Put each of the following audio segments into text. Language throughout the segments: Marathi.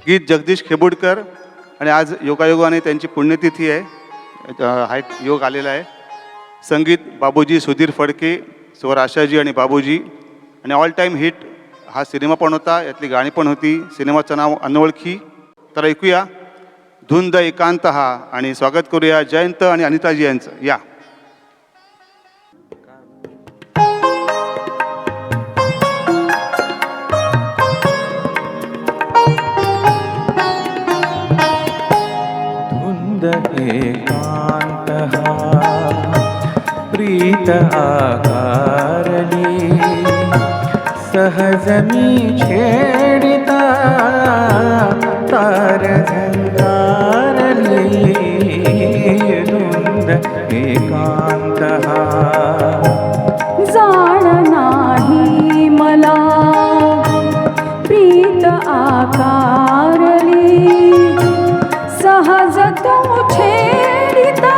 गीत जगदीश खेबुडकर आणि आज योगायोगाने त्यांची पुण्यतिथी आहे. हा एक योग आलेला आहे. संगीत बाबूजी सुधीर फडके, स्वर आशाजी आणि बाबूजी. आणि ऑल टाईम हिट हा सिनेमा पण होता, यातली गाणी पण होती. सिनेमाचं नाव अनोळखी. तर ऐकूया धुंद एकांत हा आणि स्वागत करूया जयंत आणि अनिताजी यांचं. या एकांत हा प्रीत आकारली सहज मी छेडिता तार झंकारली धुंद एकांत हा जाण नाही मला प्रीत आकारली सहज तू छेडिता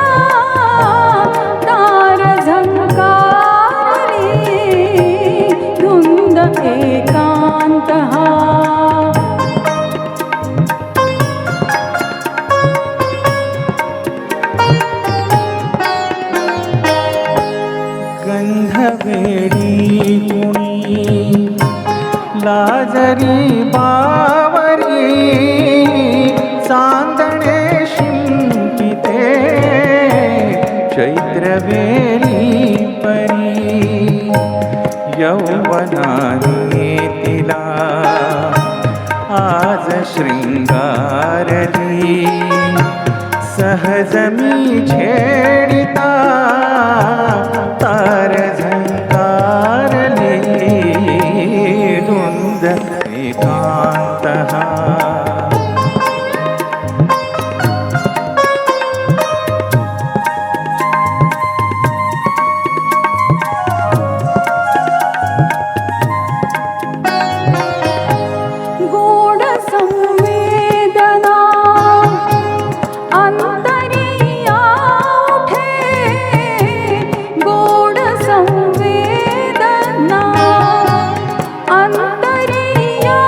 तार झंकारली धुंद एकांत हा गंधवेडी कुणी लाजरी बावरी चांदणे शिंपिते चैत्रवेली परी यौवनाने तिला आज शृंगारली सहज मी छेडिता तार झंकारली धुंद एकांत हा गोड संवेदना अंतरिया उठे गोड संवेदना अंतरिया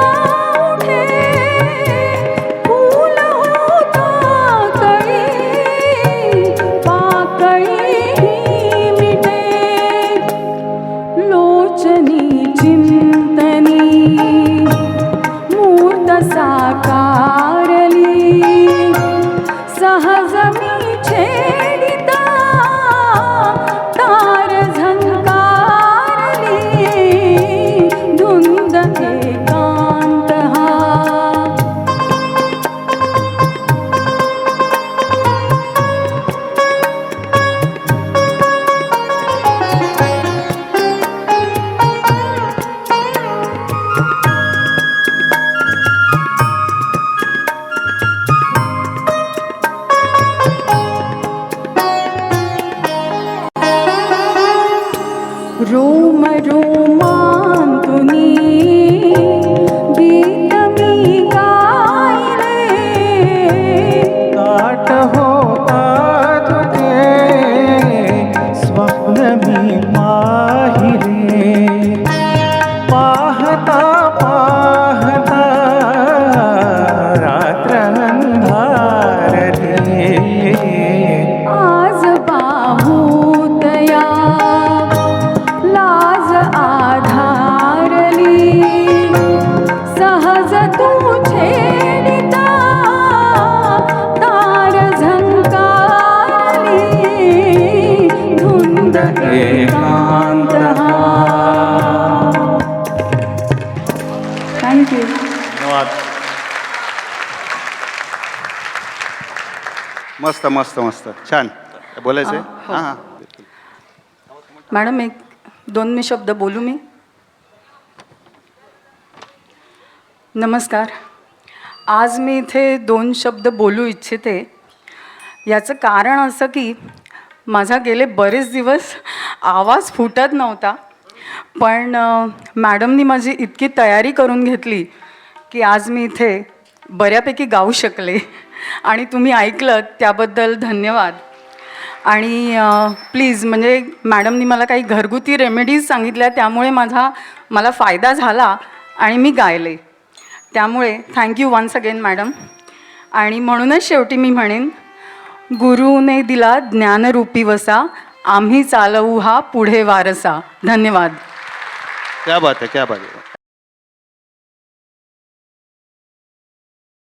उठे फूल होता कळी पाकळी मिटे लोचनी चिंतनी मूर्त साकारली सहज मी छेडिता तार झंकारली धुंद एकांत हा रोम रोमांतुनी गीत मी गायले काट होता तुझे स्वप्न मी पाहिले पाहता पाहता रात्र अंधारले आज बाहुतया लाज आधारली सहज तू छेडिता तार झंकारली धुंद एकांत हा. थँक्यू. धन्यवाद. मस्त मस्त मस्त छान. बोलायचं आहे? हो. हां हां. मॅडम एक दोन शब्द बोलू मी. नमस्कार. आज मी इथे 2 शब्द बोलू इच्छिते. याचं कारण असं की माझा गेले बरेच दिवस आवाज फुटत नव्हता, पण मॅडमनी माझी इतकी तयारी करून घेतली की आज मी इथे बऱ्यापैकी गाऊ शकले आणि तुम्ही ऐकलं त्याबद्दल धन्यवाद. आणि प्लीज म्हणजे मॅडमनी मला काही घरगुती रेमेडीज सांगितल्या, त्यामुळे मला फायदा झाला आणि मी गायले. त्यामुळे थँक्यू वन्स अगेन मॅडम. आणि म्हणूनच शेवटी मी म्हणेन, गुरुने दिला ज्ञानरूपी वसा, आम्ही चालवू हा पुढे वारसा. धन्यवाद. क्या बात आहे, क्या बात आहे.